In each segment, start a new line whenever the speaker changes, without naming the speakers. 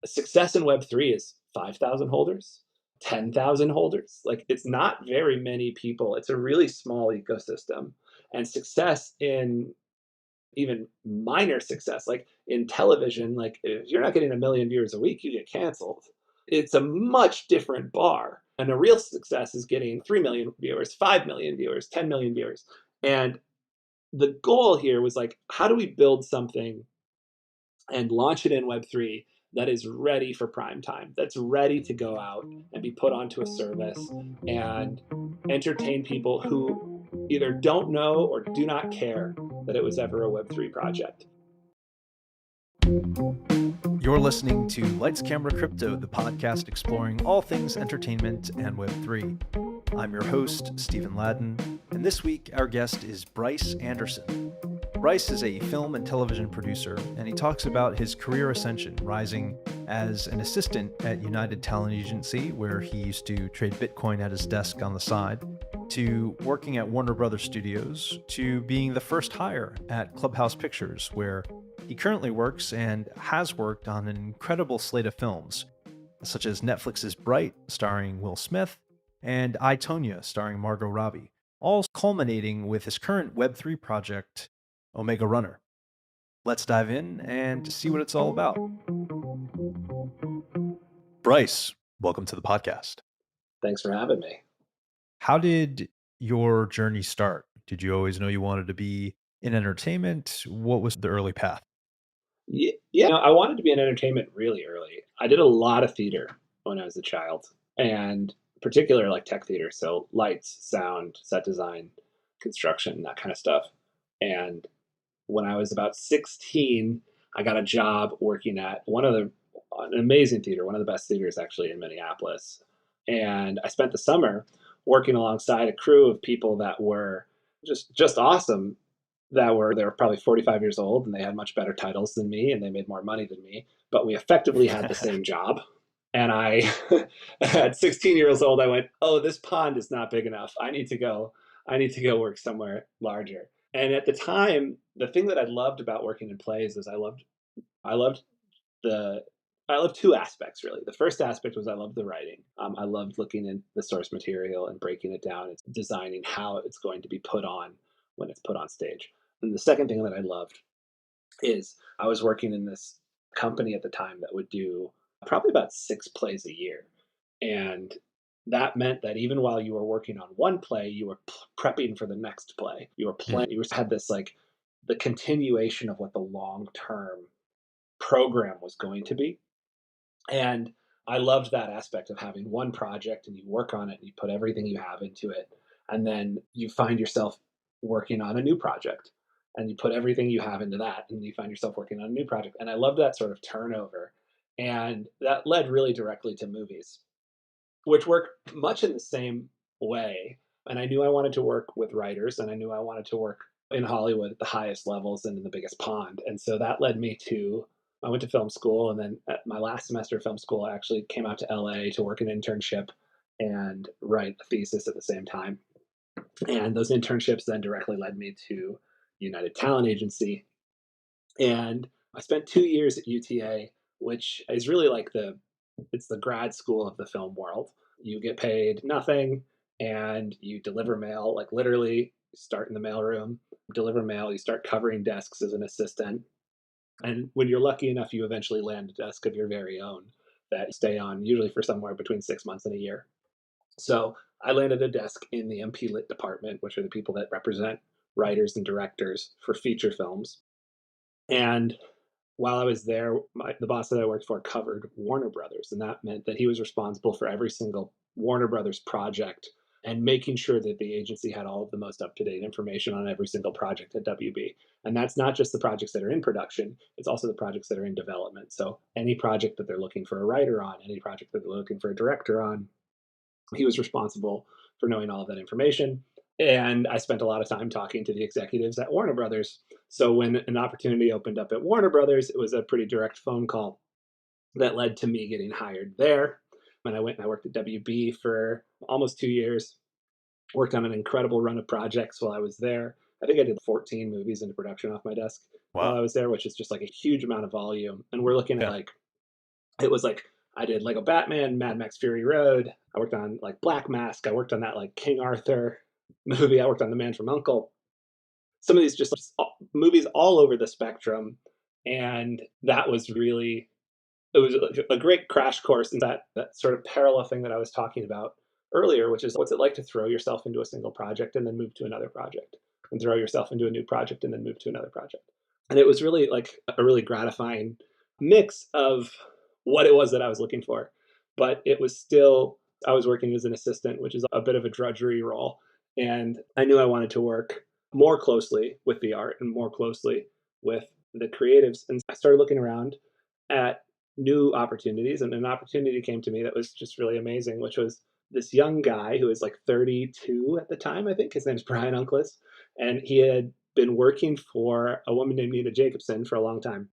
Success in Web3 is 5,000 holders, 10,000 holders. Like it's not very many people. It's a really small ecosystem. And success in even minor success, like in television, like if you're not getting a million viewers a week, you get canceled. It's a much different bar. And a real success is getting 3 million viewers, 5 million viewers, 10 million viewers. And the goal here was like, how do we build something and launch it in Web3 that is ready for prime time, that's ready to go out and be put onto a service and entertain people who either don't know or do not care that it was ever a Web3 project.
You're listening to Lights Camera Crypto, the podcast exploring all things entertainment and Web3. I'm your host, Stephen Ladden, and this week our guest is Bryce Anderson. Bryce is a film and television producer, and he talks about his career ascension, rising as an assistant at United Talent Agency, where he used to trade Bitcoin at his desk on the side, to working at Warner Brothers Studios, to being the first hire at Clubhouse Pictures, where he currently works and has worked on an incredible slate of films, such as Netflix's Bright, starring Will Smith, and I, Tonya, starring Margot Robbie, all culminating with his current Web3 project, Omega Runner. Let's dive in and see what it's all about. Bryce, welcome to the podcast.
Thanks for having me.
How did your journey start? Did you always know you wanted to be in entertainment? What was the early path?
Yeah, I wanted to be in entertainment really early. I did a lot of theater when I was a child, and particularly like tech theater, so lights, sound, set design, construction, that kind of stuff. And when I was about 16, I got a job working at an amazing theater, one of the best theaters actually in Minneapolis. And I spent the summer working alongside a crew of people that were just awesome. They were probably 45 years old and they had much better titles than me and they made more money than me, but we effectively had the same job. And I, at 16 years old, I went, "Oh, this pond is not big enough. I need to go work somewhere larger." And at the time, the thing that I loved about working in plays is I loved the I loved two aspects really. The first aspect was I loved the writing. I loved looking at the source material and breaking it down and designing how it's going to be put on when it's put on stage. And the second thing that I loved is I was working in this company at the time that would do probably about 6 plays a year. And that meant that even while you were working on one play, you were prepping for the next play. You were
Hmm.
playing, you had this like the continuation of what the long term program was going to be. And I loved that aspect of having one project and you work on it and you put everything you have into it. And then you find yourself working on a new project and you put everything you have into that and you find yourself working on a new project. And I loved that sort of turnover. And that led really directly to movies, which work much in the same way. And I knew I wanted to work with writers and I knew I wanted to work in Hollywood at the highest levels and in the biggest pond. And so that led me to I went to film school, and then at my last semester of film school, I actually came out to LA to work an internship and write a thesis at the same time. And those internships then directly led me to United Talent Agency. And I spent 2 years at UTA, which is really like it's the grad school of the film world. You get paid nothing and you deliver mail, like literally start in the mailroom, deliver mail, you start covering desks as an assistant. And when you're lucky enough, you eventually land a desk of your very own that you stay on, usually for somewhere between 6 months and a year. So I landed a desk in the MP Lit department, which are the people that represent writers and directors for feature films. And while I was there, the boss that I worked for covered Warner Brothers, and that meant that he was responsible for every single Warner Brothers project and making sure that the agency had all of the most up to date information on every single project at WB. And that's not just the projects that are in production, it's also the projects that are in development. So any project that they're looking for a writer on, any project that they're looking for a director on, he was responsible for knowing all of that information. And I spent a lot of time talking to the executives at Warner Brothers. So when an opportunity opened up at Warner Brothers, it was a pretty direct phone call that led to me getting hired there. And I went and I worked at WB for almost 2 years, worked on an incredible run of projects while I was there. I think I did 14 movies into production off my desk while I
Wow.
was there, which is just like a huge amount of volume. And we're looking at
Yeah.
like It was like I did Lego Batman, Mad Max Fury Road. I worked on like Black Mask. I worked on that like King Arthur movie. I worked on The Man from Uncle. Some of these just movies all over the spectrum, and that was really it was a great crash course in that sort of parallel thing that I was talking about earlier, which is what's it like to throw yourself into a single project and then move to another project, and throw yourself into a new project and then move to another project. And it was really like a really gratifying mix of what it was that I was looking for, but it was still I was working as an assistant, which is a bit of a drudgery role, and I knew I wanted to work more closely with the art and more closely with the creatives. And I started looking around at new opportunities, and an opportunity came to me that was just really amazing, which was this young guy who was like 32 at the time. I think his name's Brian Unclis, and he had been working for a woman named Nina Jacobson for a long time,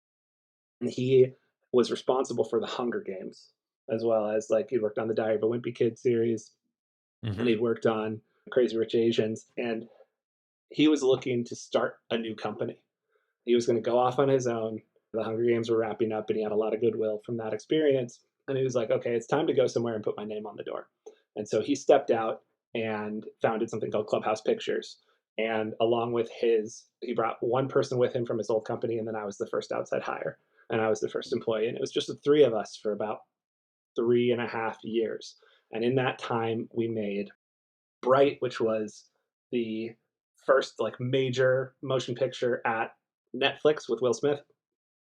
and he was responsible for the Hunger Games, as well as like he worked on the Diary of a Wimpy Kid series, and
Hmm.
he'd worked on Crazy Rich Asians, and he was looking to start a new company. He was going to go off on his own. The Hunger Games were wrapping up, and he had a lot of goodwill from that experience. And he was like, okay, it's time to go somewhere and put my name on the door. And so he stepped out and founded something called Clubhouse Pictures. And along with he brought one person with him from his old company, and then I was the first outside hire, and I was the first employee. And it was just the three of us for about 3.5 years. And in that time, we made Bright, which was the first like major motion picture at Netflix with Will Smith,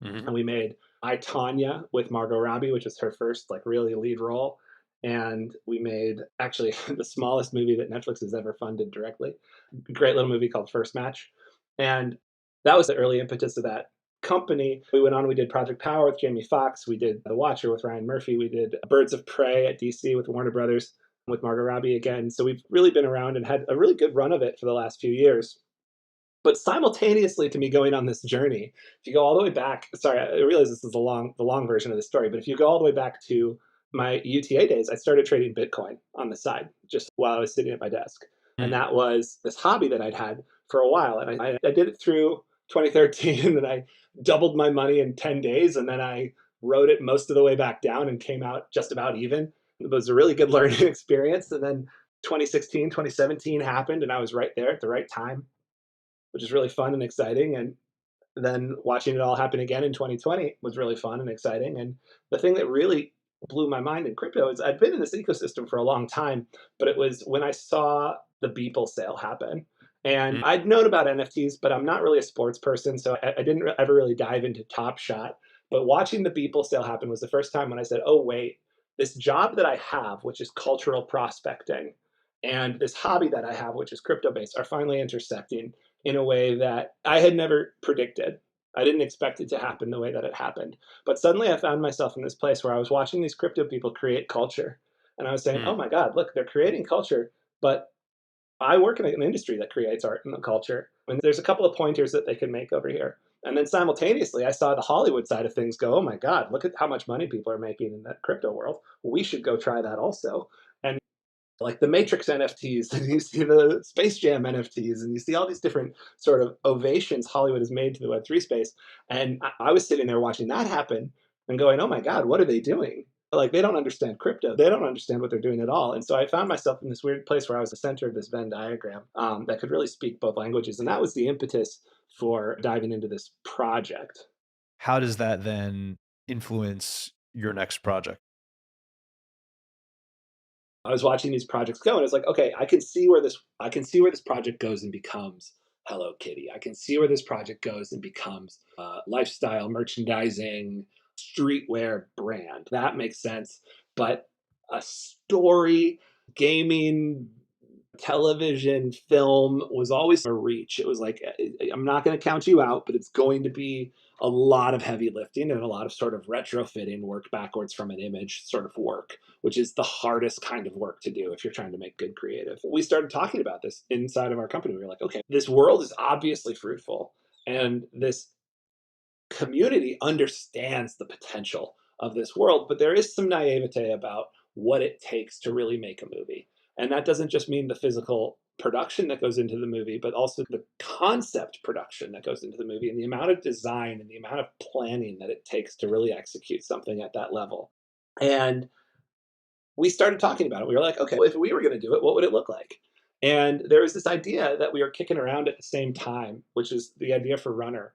Hmm.
and we made I Tanya with Margot Robbie, which was her first like really lead role. And we made actually the smallest movie that Netflix has ever funded directly. A great little movie called First Match. And that was the early impetus of that company. We went on, we did Project Power with Jamie Foxx, we did The Watcher with Ryan Murphy, we did Birds of Prey at DC with Warner Brothers with Margot Robbie again. So we've really been around and had a really good run of it for the last few years. But simultaneously to me going on this journey, if you go all the way back, sorry, I realize this is the long version of the story, but if you go all the way back to my UTA days, I started trading Bitcoin on the side just while I was sitting at my desk. And
Mm.
that was this hobby that I'd had for a while. And I did it through 2013, and I doubled my money in 10 days. And then I rode it most of the way back down and came out just about even. It was a really good learning experience. And then 2016, 2017 happened, and I was right there at the right time, which is really fun and exciting. And then watching it all happen again in 2020 was really fun and exciting. And the thing that really blew my mind in crypto is I'd been in this ecosystem for a long time, but it was when I saw the Beeple sale happen. And
Mm.
I'd known about NFTs, but I'm not really a sports person, so I didn't ever really dive into Top Shot. But watching the Beeple sale happen was the first time when I said, "Oh wait, this job that I have, which is cultural prospecting, and this hobby that I have, which is crypto based, are finally intersecting in a way that I had never predicted. I didn't expect it to happen the way that it happened. But suddenly I found myself in this place where I was watching these crypto people create culture. And I was saying,
Mm.
oh my God, look, they're creating culture, but I work in an industry that creates art and culture. And there's a couple of pointers that they could make over here. And then simultaneously, I saw the Hollywood side of things go, oh my God, look at how much money people are making in that crypto world. We should go try that also. And like the Matrix NFTs, and you see the Space Jam NFTs, and you see all these different sort of ovations Hollywood has made to the Web3 space. And I was sitting there watching that happen and going, oh my God, what are they doing? Like, they don't understand crypto. They don't understand what they're doing at all. And so I found myself in this weird place where I was the center of this Venn diagram that could really speak both languages. And that was the impetus for diving into this project.
How does that then influence your next project?
I was watching these projects go, and it's like, okay, I can see where this project goes and becomes Hello Kitty. I can see where this project goes and becomes lifestyle merchandising, streetwear brand. That makes sense. But a story, gaming, television, film was always a reach. It was like, I'm not going to count you out, but it's going to be a lot of heavy lifting and a lot of sort of retrofitting work backwards from an image sort of work, which is the hardest kind of work to do if you're trying to make good creative. We started talking about this inside of our company. We were like, okay, this world is obviously fruitful, and this community understands the potential of this world, but there is some naivete about what it takes to really make a movie. And that doesn't just mean the physical production that goes into the movie, but also the concept production that goes into the movie and the amount of design and the amount of planning that it takes to really execute something at that level. And we started talking about it. We were like, okay, well, if we were going to do it, what would it look like? And there was this idea that we were kicking around at the same time, which is the idea for Runner,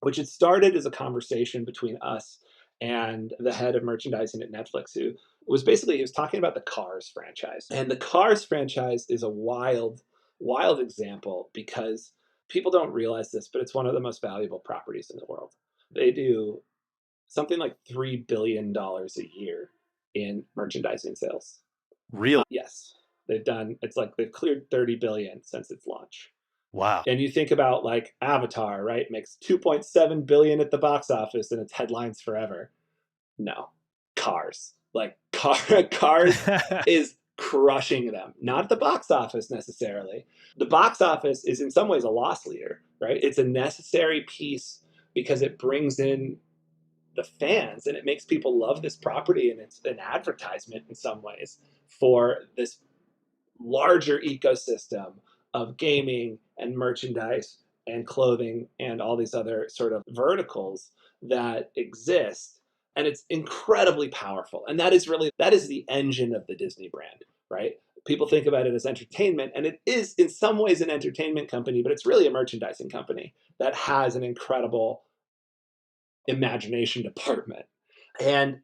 which had started as a conversation between us and the head of merchandising at Netflix, who was basically, he was talking about the Cars franchise. And the Cars franchise is a wild, wild example because people don't realize this, but it's one of the most valuable properties in the world. They do something like $3 billion a year in merchandising sales.
Really?
Yes, they've done. It's like they've cleared 30 billion since its launch.
Wow.
And you think about like Avatar, right? Makes 2.7 billion at the box office and it's headlines forever. No, Cars. Like Cars is crushing them. Not at the box office necessarily. The box office is in some ways a loss leader, right? It's a necessary piece because it brings in the fans and it makes people love this property, and it's an advertisement in some ways for this larger ecosystem of gaming and merchandise and clothing and all these other sort of verticals that exist. And it's incredibly powerful, and that is the engine of the Disney brand, right? People think about it as entertainment, and it is in some ways an entertainment company, but it's really a merchandising company that has an incredible imagination department. And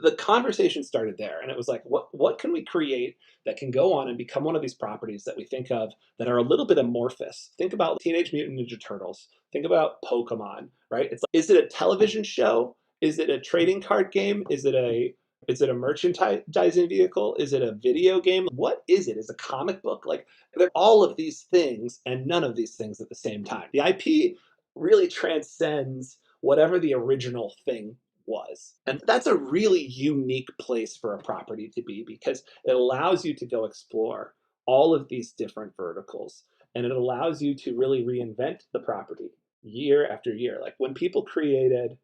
the conversation started there. And it was like, what can we create that can go on and become one of these properties that we think of that are a little bit amorphous? Think about Teenage Mutant Ninja Turtles. Think about Pokemon, right? It's like, is it a television show? Is it a trading card game? Is it a merchandising vehicle? Is it a video game? What is it? Is it a comic book? Like, they're all of these things and none of these things at the same time. The IP really transcends whatever the original thing was. And that's a really unique place for a property to be because it allows you to go explore all of these different verticals, and it allows you to really reinvent the property year after year. Like when people created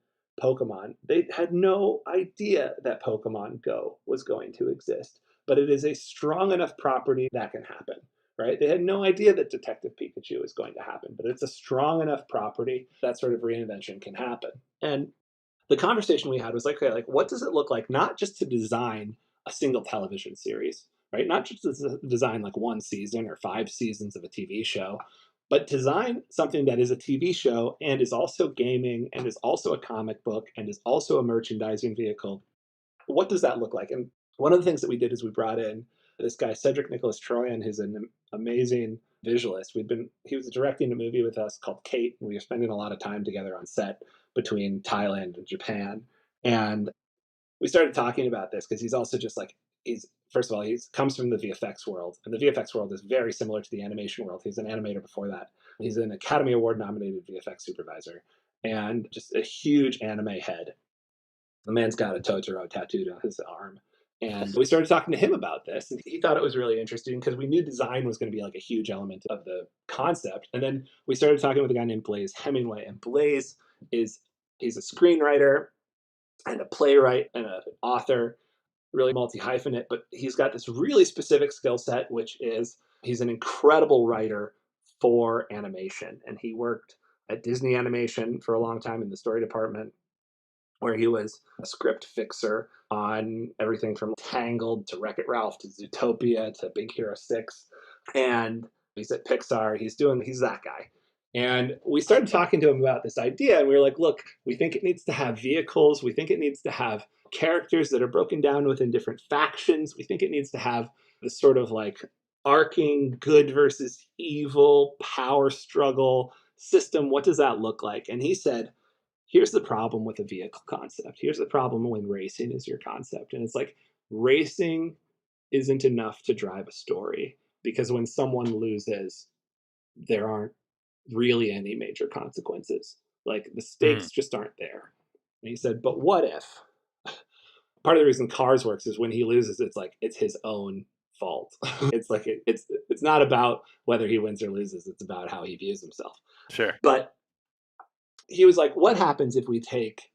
Pokemon, they had no idea that Pokemon Go was going to exist, but it is a strong enough property that can happen. Right? They had no idea that Detective Pikachu was going to happen, but it's a strong enough property that sort of reinvention can happen. And the conversation we had was like, okay, like what does it look like not just to design a single television series, right? Not just to design like one season or 5 seasons of a TV show, but design something that is a TV show and is also gaming and is also a comic book and is also a merchandising vehicle. What does that look like? And one of the things that we did is we brought in this guy, Cedric Nicholas Troyan, who's an amazing visualist. He was directing a movie with us called Kate, and we were spending a lot of time together on set between Thailand and Japan. And we started talking about this because he's also just like, he's first of all, he comes from the VFX world, and the VFX world is very similar to the animation world. He's an animator before that. He's an Academy Award nominated VFX supervisor and just a huge anime head. The man's got a Totoro tattooed on his arm. And we started talking to him about this, and he thought it was really interesting because we knew design was going to be like a huge element of the concept. And then we started talking with a guy named Blaze Hemingway, and Blaze is he's a screenwriter and a playwright and an author, really multi hyphenate, but he's got this really specific skill set, which is he's an incredible writer for animation, and he worked at Disney Animation for a long time in the story department, where he was a script fixer on everything from Tangled to Wreck It Ralph to Zootopia to Big Hero 6. And he's at Pixar. He's that guy. And we started talking to him about this idea, and we were like, look, we think it needs to have vehicles. We think it needs to have characters that are broken down within different factions. We think it needs to have this sort of like arcing good versus evil power struggle system. What does that look like? And he said, here's the problem with a vehicle concept. Here's the problem when racing is your concept. And it's like racing isn't enough to drive a story because when someone loses, there aren't really any major consequences. Like the
Mm.
stakes just aren't there. And he said, but what if? Part of the reason Cars works is when he loses, it's like it's his own fault. It's like it's not about whether he wins or loses. It's about how he views himself.
Sure.
But he was like, what happens if we take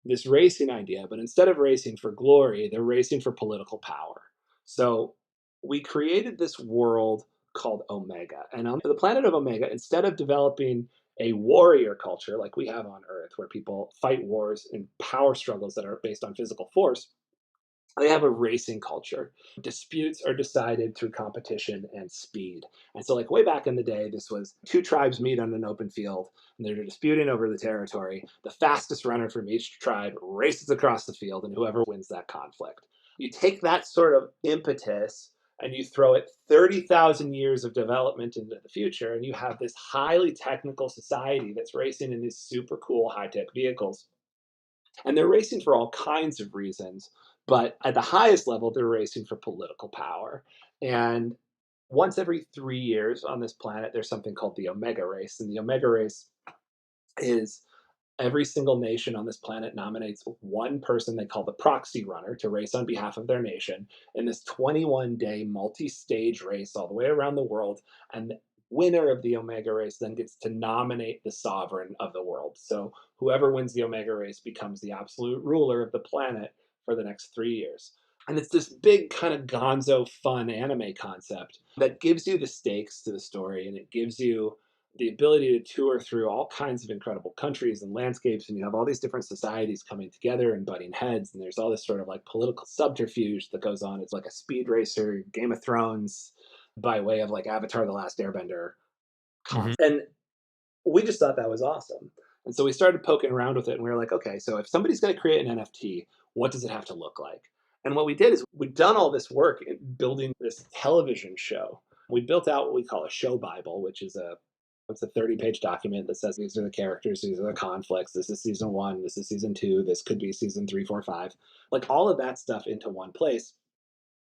this racing idea, but instead of racing for glory, they're racing for political power? So we created this world called Omega. And on the planet of Omega, instead of developing a warrior culture like we have on Earth, where people fight wars and power struggles that are based on physical force, they have a racing culture. Disputes are decided through competition and speed. And so, like way back in the day, this was two tribes meet on an open field and they're disputing over the territory. The fastest runner from each tribe races across the field, and whoever wins that conflict. You take that sort of impetus and you throw it 30,000 years of development into the future, and you have this highly technical society that's racing in these super cool high tech vehicles. And they're racing for all kinds of reasons, but at the highest level, they're racing for political power. And once every 3 years on this planet, there's something called the Omega Race. And the Omega Race is every single nation on this planet nominates one person they call the proxy runner to race on behalf of their nation in this 21-day multi-stage race all the way around the world. And the winner of the Omega Race then gets to nominate the sovereign of the world. So whoever wins the Omega Race becomes the absolute ruler of the planet for the next 3 years. And it's this big kind of gonzo fun anime concept that gives you the stakes to the story, and it gives you the ability to tour through all kinds of incredible countries and landscapes, and you have all these different societies coming together and butting heads, and there's all this sort of like political subterfuge that goes on. It's like a speed racer, Game of Thrones, by way of like Avatar: The Last Airbender
Hmm.
concept. And we just thought that was awesome. And so we started poking around with it, and we were like, okay, so if somebody's going to create an NFT, what does it have to look like? And what we did is we've done all this work in building this television show. We built out what we call a show Bible, which is a 30-page document that says these are the characters, these are the conflicts, this is season one, this is season two, this could be season three, four, five, like all of that stuff into one place.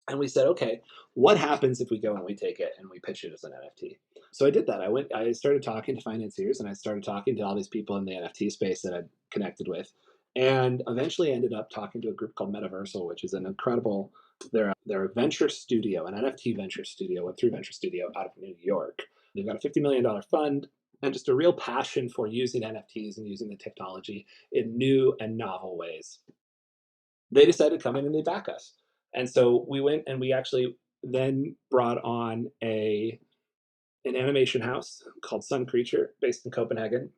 And we said, okay, what happens if we go and we take it and we pitch it as an NFT? So I did that. I started talking to financiers, and I started talking to all these people in the NFT space that I'd connected with, and eventually ended up talking to a group called Metaversal, which is an incredible, they're a venture studio, an NFT venture studio, Web3 venture studio out of New York. They've got a $50 million fund and just a real passion for using NFTs and using the technology in new and novel ways. They decided to come in and they back us. And so we went and we actually then brought on an animation house called Sun Creature based in Copenhagen,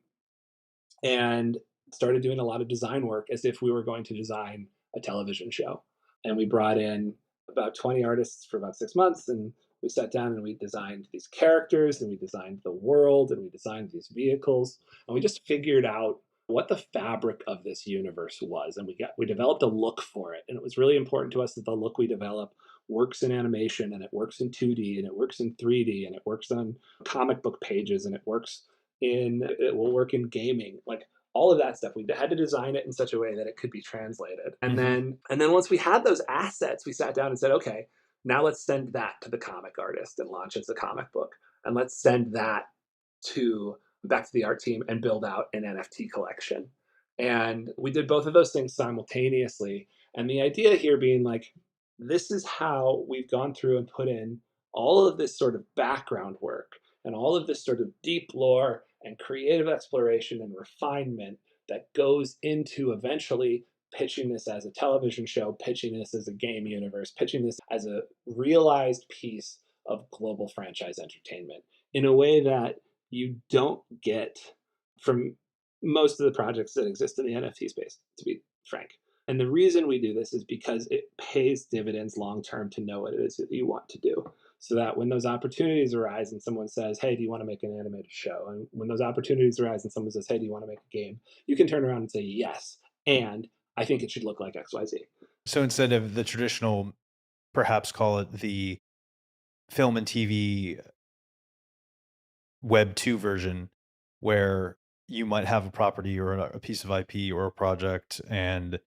and started doing a lot of design work as if we were going to design a television show. And we brought in about 20 artists for about 6 months, and we sat down and we designed these characters, and we designed the world, and we designed these vehicles, and we just figured out what the fabric of this universe was, and we developed a look for it. And it was really important to us that the look we develop works in animation, and it works in 2D, and it works in 3D, and it works on comic book pages, and it will work in gaming, like all of that stuff. We had to design it in such a way that it could be translated. And
Hmm.
then once we had those assets, we sat down and said, okay, now let's send that to the comic artist and launch as a comic book. And let's send that to back to the art team and build out an NFT collection. And we did both of those things simultaneously. And the idea here being like, this is how we've gone through and put in all of this sort of background work and all of this sort of deep lore and creative exploration and refinement that goes into eventually pitching this as a television show, pitching this as a game universe, pitching this as a realized piece of global franchise entertainment in a way that you don't get from most of the projects that exist in the NFT space, to be frank. And the reason we do this is because it pays dividends long term to know what it is that you want to do. So that when those opportunities arise and someone says, hey, do you want to make an animated show? And when those opportunities arise and someone says, hey, do you want to make a game? You can turn around and say, yes. And I think it should look like XYZ.
So instead of the traditional, perhaps call it the film and TV Web 2 version, where you might have a property or a piece of IP or a project, and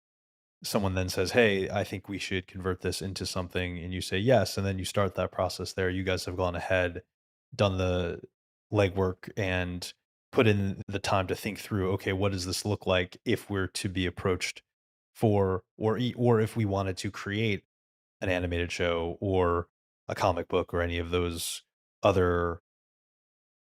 someone then says, hey, I think we should convert this into something, and you say yes, and then you start that process there. You guys have gone ahead, done the legwork, and put in the time to think through, okay, what does this look like if we're to be approached for, or if we wanted to create an animated show or a comic book or any of those other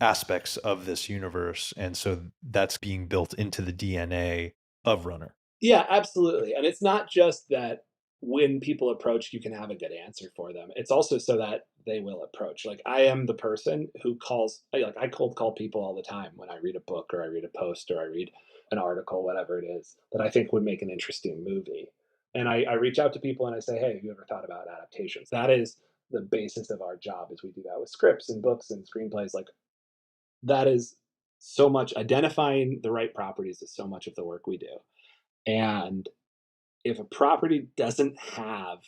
aspects of this universe. And so that's being built into the DNA of Runner.
Yeah, absolutely. And it's not just that when people approach, you can have a good answer for them. It's also so that they will approach. Like I am the person who calls, like I cold call people all the time when I read a book or I read a post or I read an article, whatever it is that I think would make an interesting movie. And I reach out to people and I say, hey, have you ever thought about adaptations? That is the basis of our job is we do that with scripts and books and screenplays. Like that is so much identifying the right properties is so much of the work we do. And if a property doesn't have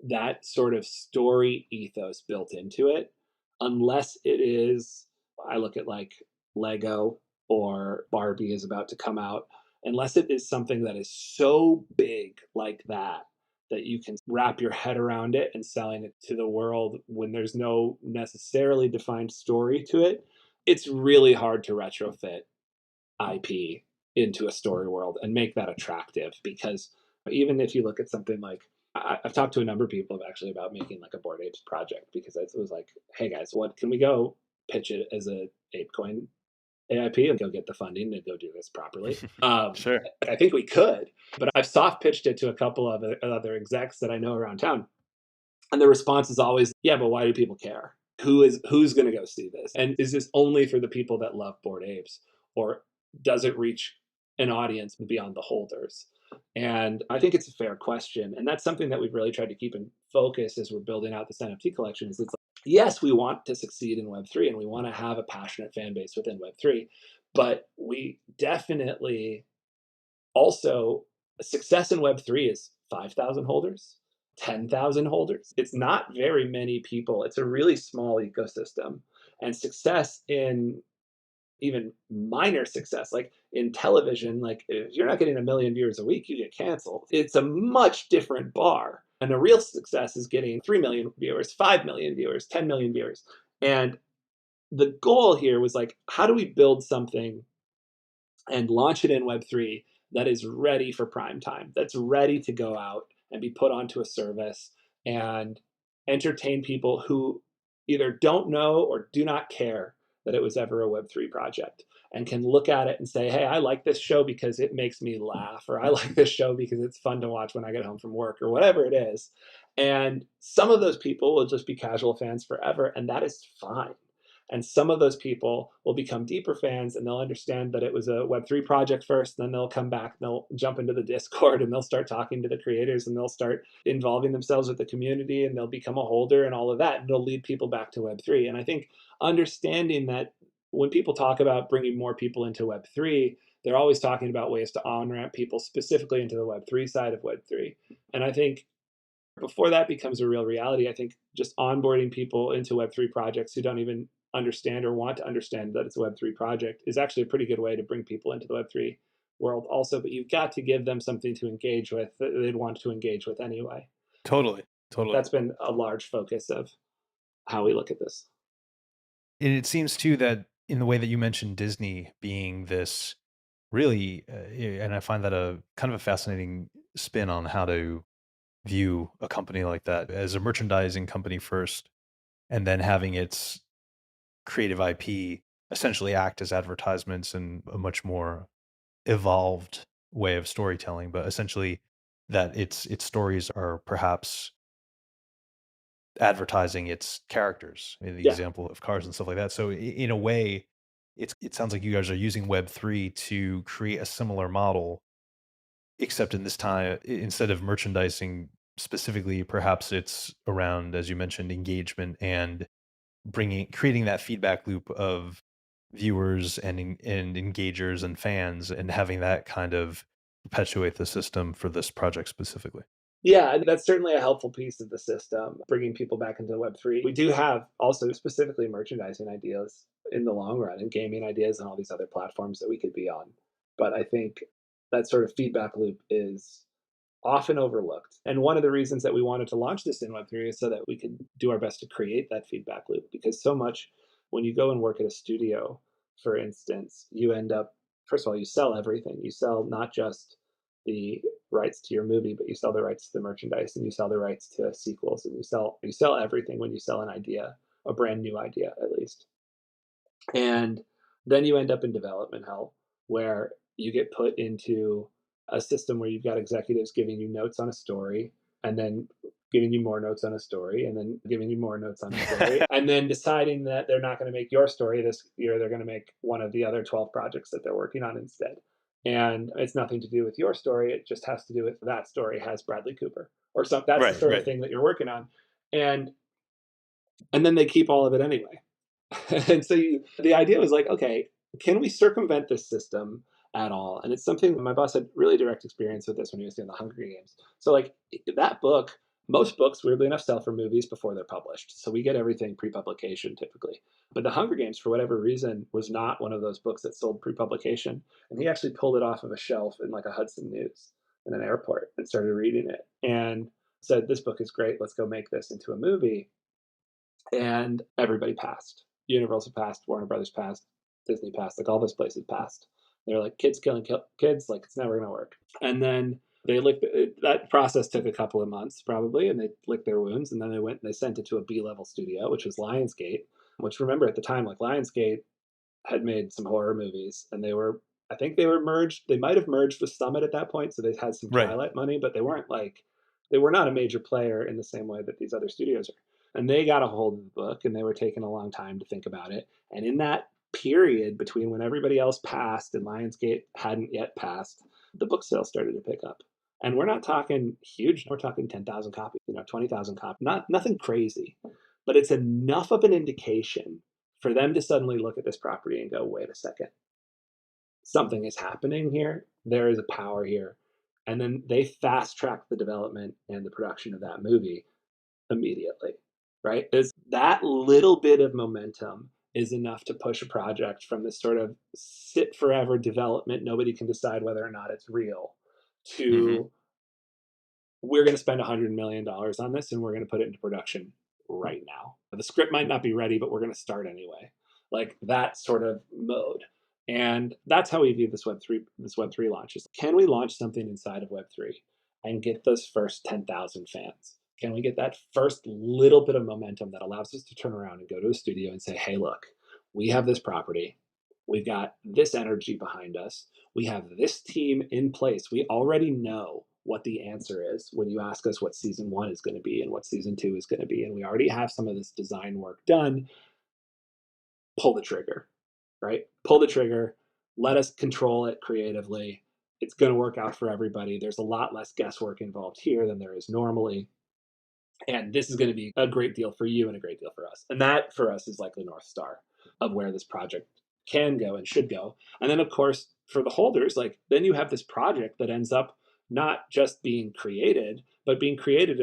that sort of story ethos built into it, unless it is, I look at like Lego or Barbie is about to come out, unless it is something that is so big like that, that you can wrap your head around it and selling it to the world when there's no necessarily defined story to it, it's really hard to retrofit IP into a story world and make that attractive because even if you look at something like I've talked to a number of people actually about making like a Board Apes project because it was like, hey guys, what can we go pitch it as a ApeCoin AIP and go get the funding and go do this properly?
Sure.
I think we could, but I've soft pitched it to a couple of other execs that I know around town, and the response is always, yeah, but why do people care? Who's going to go see this? And is this only for the people that love Bored Apes, or does it reach an audience beyond the holders? And I think it's a fair question, and that's something that we've really tried to keep in focus as we're building out this NFT collection. Is it's like, yes, we want to succeed in Web three, and we want to have a passionate fan base within Web three, but we definitely also, success in Web3 is 5,000 holders, 10,000 holders. It's not very many people. It's a really small ecosystem. And success in even minor success, like in television, like if you're not getting 1 million viewers a week, you get canceled. It's a much different bar. And a real success is getting 3 million viewers, 5 million viewers, 10 million viewers. And the goal here was like, how do we build something and launch it in Web3 that is ready for prime time, that's ready to go out and be put onto a service and entertain people who either don't know or do not care that it was ever a Web3 project and can look at it and say, hey, I like this show because it makes me laugh, or I like this show because it's fun to watch when I get home from work, or whatever it is. And some of those people will just be casual fans forever, and that is fine. And some of those people will become deeper fans and they'll understand that it was a Web3 project first. Then they'll come back, and they'll jump into the Discord and they'll start talking to the creators and they'll start involving themselves with the community and they'll become a holder and all of that. And they'll lead people back to Web3. And I think understanding that when people talk about bringing more people into Web3, they're always talking about ways to on ramp people specifically into the Web3 side of Web3. And I think before that becomes a real reality, I think just onboarding people into Web3 projects who don't even understand or want to understand that it's a Web3 project is actually a pretty good way to bring people into the Web3 world also. But you've got to give them something to engage with that they'd want to engage with anyway.
Totally. Totally.
That's been a large focus of how we look at this.
And it seems too that in the way that you mentioned Disney being this really, and I find that a kind of a fascinating spin on how to view a company like that as a merchandising company first, and then having its creative IP essentially act as advertisements in a much more evolved way of storytelling, but essentially that its stories are perhaps advertising its characters in the
Yeah.
example of cars and stuff like that. So in a way, it sounds like you guys are using Web3 to create a similar model, except in this time, instead of merchandising specifically, perhaps it's around, as you mentioned, engagement and creating that feedback loop of viewers and engagers and fans, and having that kind of perpetuate the system for this project specifically.
Yeah, that's certainly a helpful piece of the system, bringing people back into Web3. We do have also specifically merchandising ideas in the long run and gaming ideas and all these other platforms that we could be on. But I think that sort of feedback loop is often overlooked. And one of the reasons that we wanted to launch this in Web3 is so that we could do our best to create that feedback loop. Because so much when you go and work at a studio, for instance, you end up, first of all, you sell everything. You sell not just the rights to your movie, but you sell the rights to the merchandise and you sell the rights to sequels and you sell everything when you sell an idea, a brand new idea at least. And then you end up in development hell where you get put into a system where you've got executives giving you notes on a story and then giving you more notes on a story and then giving you more notes on a story and then deciding that they're not going to make your story this year, they're going to make one of the other 12 projects that they're working on instead. And it's nothing to do with your story, it just has to do with that story has Bradley Cooper or something. That's the
Right,
sort of
right.
thing that you're working on. And then they keep all of it anyway. And so the idea was like, okay, can we circumvent this system at all? And it's something my boss had really direct experience with this when he was doing the Hunger Games. So like that book, most books, weirdly enough, sell for movies before they're published. So we get everything pre-publication typically. But the Hunger Games, for whatever reason, was not one of those books that sold pre-publication. And he actually pulled it off of a shelf in like a Hudson News in an airport and started reading it and said, this book is great. Let's go make this into a movie. And everybody passed. Universal passed, Warner Brothers passed, Disney passed, like all those places passed. They're like, kids killing kids, like it's never going to work. And then they licked that process took a couple of months probably, and they licked their wounds. And then they went and they sent it to a B-level studio, which was Lionsgate. Which remember at the time, like Lionsgate had made some horror movies, and they were, I think they were merged. They might have merged with Summit at that point, so they had some
Right.
Twilight money, but they weren't like they were not a major player in the same way that these other studios are. And they got a hold of the book, and they were taking a long time to think about it. And in that period between when everybody else passed and Lionsgate hadn't yet passed, the book sales started to pick up. And we're not talking huge. We're talking 10,000 copies, 20,000 copies. Nothing crazy, but it's enough of an indication for them to suddenly look at this property and go, wait a second, something is happening here. There is a power here. And then they fast track the development and the production of that movie immediately, right? Is that little bit of momentum is enough to push a project from this sort of sit forever development, nobody can decide whether or not it's real,
Hmm.
to we're going to spend $100 million on this and we're going to put it into production right now. The script might not be ready, but we're going to start anyway. Like that sort of mode. And that's how we view this Web3 launch is, can we launch something inside of Web3 and get those first 10,000 fans? Can we get that first little bit of momentum that allows us to turn around and go to a studio and say, hey, look, we have this property. We've got this energy behind us. We have this team in place. We already know what the answer is when you ask us what season one is going to be and what season two is going to be. And we already have some of this design work done. Pull the trigger, right? Pull the trigger. Let us control it creatively. It's going to work out for everybody. There's a lot less guesswork involved here than there is normally. And this is going to be a great deal for you and a great deal for us. And that for us is like the North Star of where this project can go and should go. And then, of course, for the holders, like then you have this project that ends up not just being created, but being created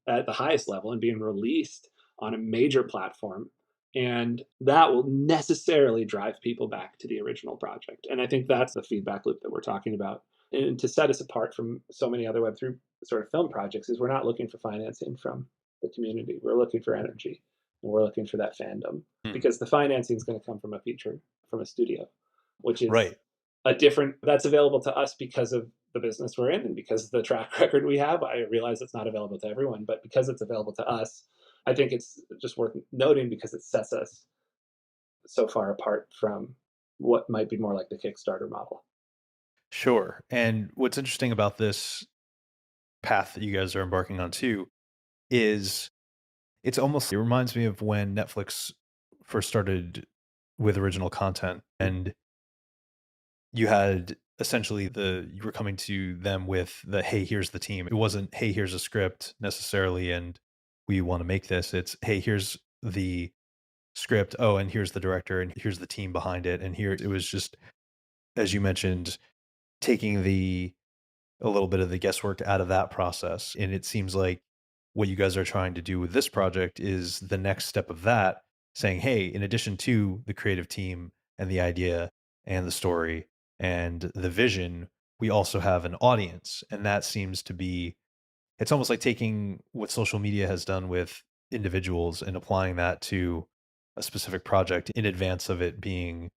at the highest level and being released on a major platform. And that will necessarily drive people back to the original project. And I think that's the feedback loop that we're talking about. And to set us apart from so many other Web3 sort of film projects is we're not looking for financing from the community. We're looking for energy and we're looking for that fandom because the financing is going to come from a feature from a studio, which is
Right.
a different that's available to us because of the business we're in and because of the track record we have. I realize it's not available to everyone, but because it's available to us, I think it's just worth noting because it sets us so far apart from what might be more like the Kickstarter model.
Sure. And what's interesting about this path that you guys are embarking on too is it reminds me of when Netflix first started with original content and you had essentially you were coming to them with the, hey, here's the team. It wasn't, hey, here's a script necessarily and we want to make this. It's, hey, here's the script. Oh, and here's the director and here's the team behind it. And here it was just, as you mentioned, taking a little bit of the guesswork out of that process. And it seems like what you guys are trying to do with this project is the next step of that, saying, hey, in addition to the creative team and the idea and the story and the vision, we also have an audience. And that seems to be, it's almost like taking what social media has done with individuals and applying that to a specific project in advance of it being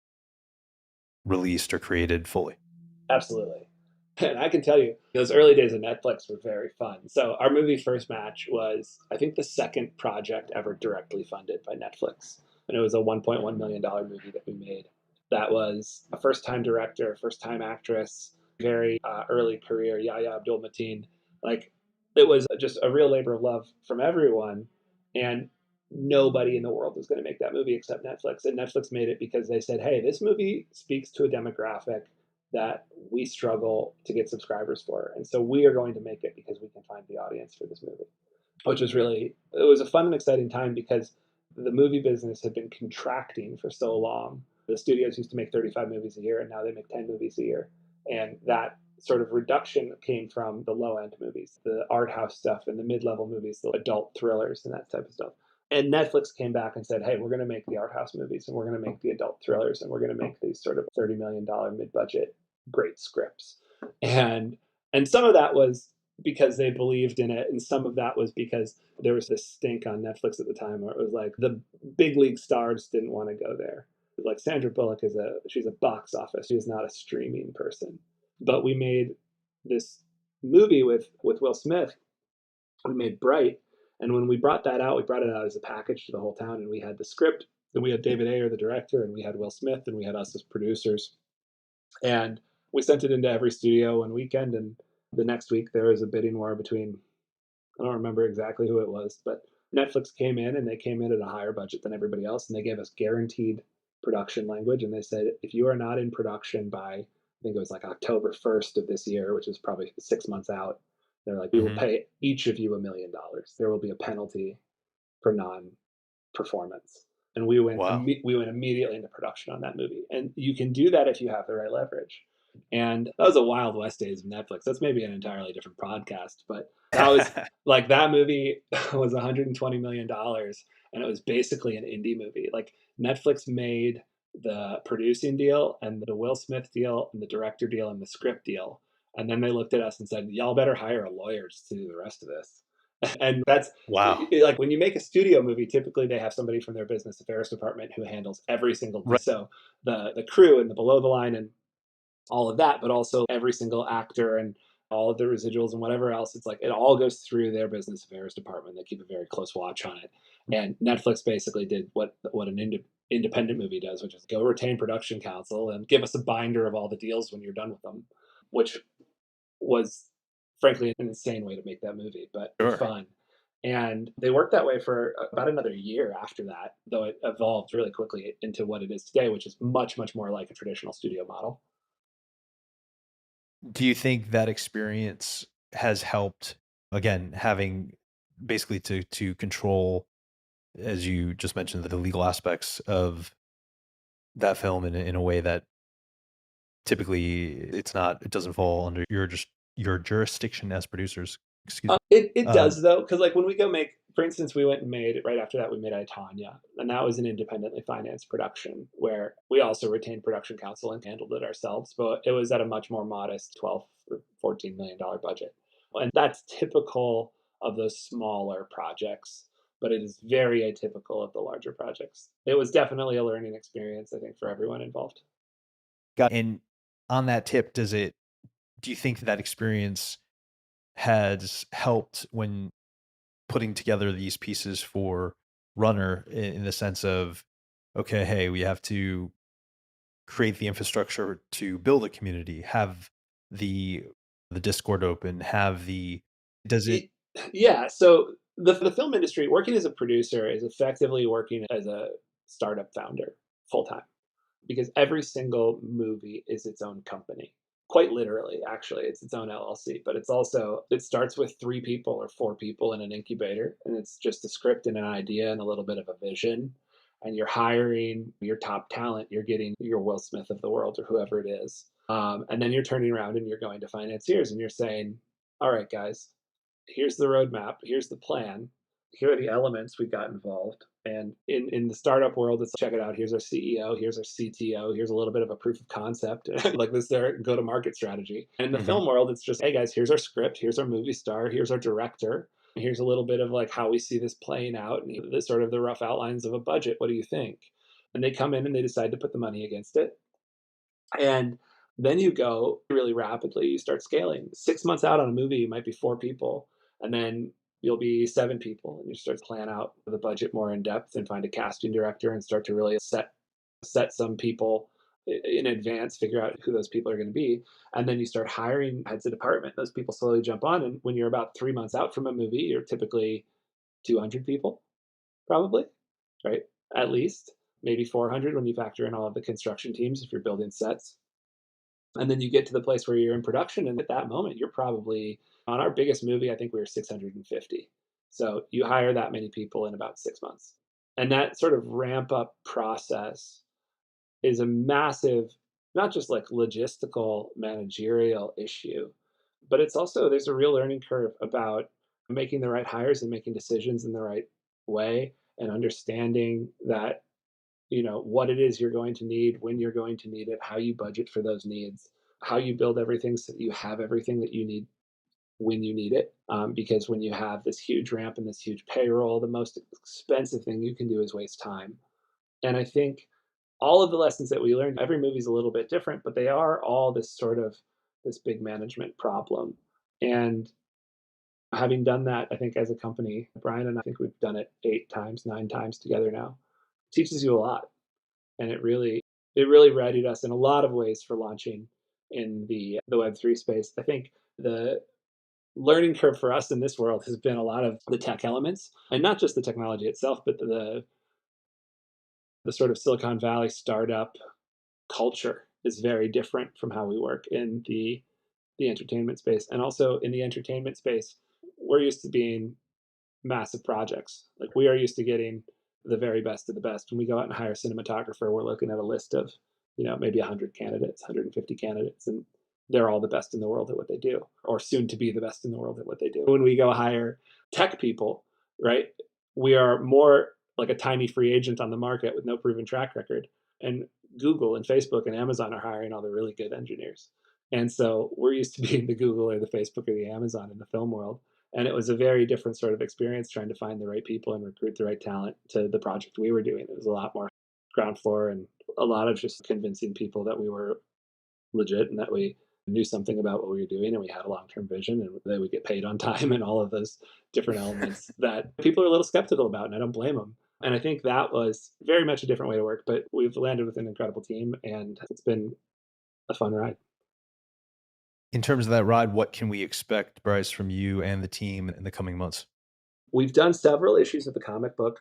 released or created fully.
Absolutely. And I can tell you, those early days of Netflix were very fun. So, our movie First Match was, I think, the second project ever directly funded by Netflix. And it was a $1.1 million movie that we made. That was a first time director, first time actress. very early career, Yahya Abdul Mateen. Like, it was just a real labor of love from everyone. And nobody in the world was going to make that movie except Netflix. And Netflix made it because they said, hey, this movie speaks to a demographic that we struggle to get subscribers for. And so we are going to make it because we can find the audience for this movie, which was really, it was a fun and exciting time because the movie business had been contracting for so long. The studios used to make 35 movies a year, and now they make 10 movies a year. And that sort of reduction came from the low end movies, the art house stuff, and the mid level movies, the adult thrillers, and that type of stuff. And Netflix came back and said, hey, we're going to make the art house movies, and we're going to make the adult thrillers, and we're going to make these sort of $30 million mid budget great scripts. And and some of that was because they believed in it, and some of that was because there was this stink on Netflix at the time where it was like the big league stars didn't want to go there. Like Sandra Bullock she's a box office. She is not a streaming person. But we made this movie with Will Smith. We made Bright, and when we brought that out, we brought it out as a package to the whole town, and we had the script, and we had David Ayer, the director, and we had Will Smith, and we had us as producers, and we sent it into every studio one weekend, and the next week there was a bidding war between, I don't remember exactly who it was, but Netflix came in and they came in at a higher budget than everybody else, and they gave us guaranteed production language. And they said, if you are not in production by, I think it was like October 1st of this year, which is probably 6 months out, they're like, we will
Hmm.
pay each of you $1 million. There will be a penalty for non-performance. And
Wow.
we went immediately into production on that movie. And you can do that if you have the right leverage. And that was a Wild West days of Netflix. That's maybe an entirely different podcast, but that was like, that movie was $120 million, and it was basically an indie movie. Like, Netflix made the producing deal and the Will Smith deal and the director deal and the script deal. And then they looked at us and said, y'all better hire a lawyer to do the rest of this. And that's
Wow.
like, when you make a studio movie, typically they have somebody from their business affairs department who handles every single,
Right.
so the crew and the below the line and all of that, but also every single actor and all of the residuals and whatever else. It's like it all goes through their business affairs department. They keep a very close watch on it. And Netflix basically did what an independent movie does, which is go retain production counsel and give us a binder of all the deals when you're done with them, which was frankly an insane way to make that movie, but
Sure.
fun. And they worked that way for about another year after that, though it evolved really quickly into what it is today, which is much, much more like a traditional studio model.
Do you think that experience has helped, again, having basically to control, as you just mentioned, the legal aspects of that film in a way that typically it doesn't fall under your jurisdiction as producers. Excuse me.
It
Um,
does though, because like when we go make, for instance, we went and made right after that we made I Tanya, and that was an independently financed production where we also retained production counsel and handled it ourselves, but it was at a much more modest 12 or $14 million budget, and that's typical of those smaller projects. But it is very atypical of the larger projects. It was definitely a learning experience, I think, for everyone involved.
and on that tip, do you think that experience has helped when putting together these pieces for Runner in the sense of, okay, hey, we have to create the infrastructure to build a community, have the Discord open, have the does it
Yeah, so the film industry, working as a producer is effectively working as a startup founder full time, because every single movie is its own company. Quite literally, actually, it's its own LLC, but it starts with 3 people or 4 people in an incubator, and it's just a script and an idea and a little bit of a vision. And you're hiring your top talent. You're getting your Will Smith of the world or whoever it is. And then you're turning around and you're going to financiers and you're saying, all right, guys, here's the roadmap, here's the plan, here are the elements we got involved. And in the startup world, it's check it out. Here's our CEO, here's our CTO, here's a little bit of a proof of concept, like this their go to market strategy. And in the
Mhm.
film world, it's just, hey guys, here's our script, here's our movie star, here's our director, here's a little bit of like how we see this playing out, and the sort of the rough outlines of a budget. What do you think? And they come in and they decide to put the money against it. And then you go really rapidly, you start scaling. 6 months out on a movie, you might be 4 people, and then you'll be 7 people, and you start to plan out the budget more in depth and find a casting director and start to really set some people in advance, figure out who those people are going to be, and then you start hiring heads of department. Those people slowly jump on, and when you're about 3 months out from a movie, you're typically 200 people, probably, right? At least maybe 400 when you factor in all of the construction teams if you're building sets. And then you get to the place where you're in production, and at that moment, you're probably on our biggest movie. I think we were 650. So you hire that many people in about 6 months, and that sort of ramp up process is a massive, not just like logistical managerial issue, but it's also there's a real learning curve about making the right hires and making decisions in the right way and understanding that what it is you're going to need, when you're going to need it, how you budget for those needs, how you build everything so that you have everything that you need when you need it. Because when you have this huge ramp and this huge payroll, the most expensive thing you can do is waste time. And I think all of the lessons that we learned, every movie's a little bit different, but they are all this sort of this big management problem. And having done that, I think as a company, Brian and I think we've done it 8 times, 9 times together now, teaches you a lot. And it really readied us in a lot of ways for launching in the Web3 space. I think the learning curve for us in this world has been a lot of the tech elements, and not just the technology itself, but the sort of Silicon Valley startup culture is very different from how we work in the entertainment space. And also in the entertainment space, we're used to being massive projects. Like we are used to getting the very best of the best. When we go out and hire a cinematographer, we're looking at a list of, maybe 100 candidates, 150 candidates, and they're all the best in the world at what they do, or soon to be the best in the world at what they do. When we go hire tech people, right, we are more like a tiny free agent on the market with no proven track record. And Google and Facebook and Amazon are hiring all the really good engineers. And so we're used to being the Google or the Facebook or the Amazon in the film world. And it was a very different sort of experience trying to find the right people and recruit the right talent to the project we were doing. It was a lot more ground floor and a lot of just convincing people that we were legit and that we knew something about what we were doing and we had a long-term vision and that we get paid on time and all of those different elements that people are a little skeptical about, and I don't blame them. And I think that was very much a different way to work, but we've landed with an incredible team and it's been a fun ride.
In terms of that ride, what can we expect, Bryce, from you and the team in the coming months?
We've done several issues of the comic book.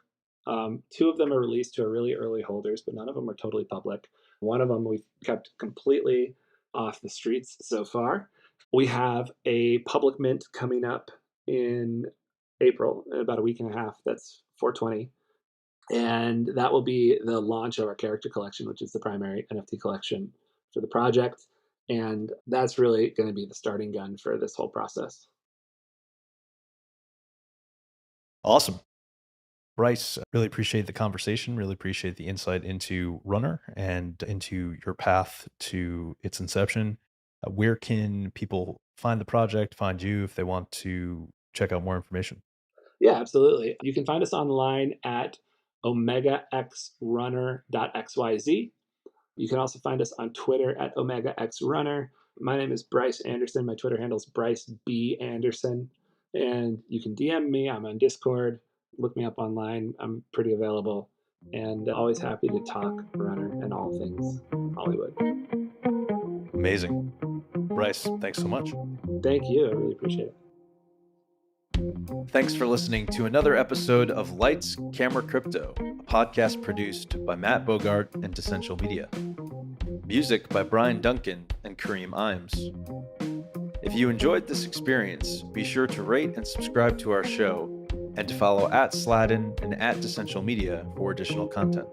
Two of them are released to our really early holders, but none of them are totally public. One of them we've kept completely off the streets so far. We have a public mint coming up in April, in about a week and a half. That's 420. And that will be the launch of our character collection, which is the primary NFT collection for the project. And that's really going to be the starting gun for this whole process.
Awesome. Bryce, really appreciate the conversation, really appreciate the insight into Runner and into your path to its inception. Where can people find the project, find you if they want to check out more information?
Yeah, absolutely. You can find us online at omegaxrunner.xyz. You can also find us on Twitter at omegaxrunner. My name is Bryce Anderson. My Twitter handle is Bryce B. Anderson. And you can DM me. I'm on Discord. Look me up online. I'm pretty available and always happy to talk runner and all things Hollywood.
Amazing. Bryce, thanks so much.
Thank you. I really appreciate it.
Thanks for listening to another episode of Lights, Camera, Crypto, a podcast produced by Matt Bogart and Dessential Media. Music by Brian Duncan and Kareem Imes. If you enjoyed this experience, be sure to rate and subscribe to our show and to follow at Sladden and at Dessential Media for additional content.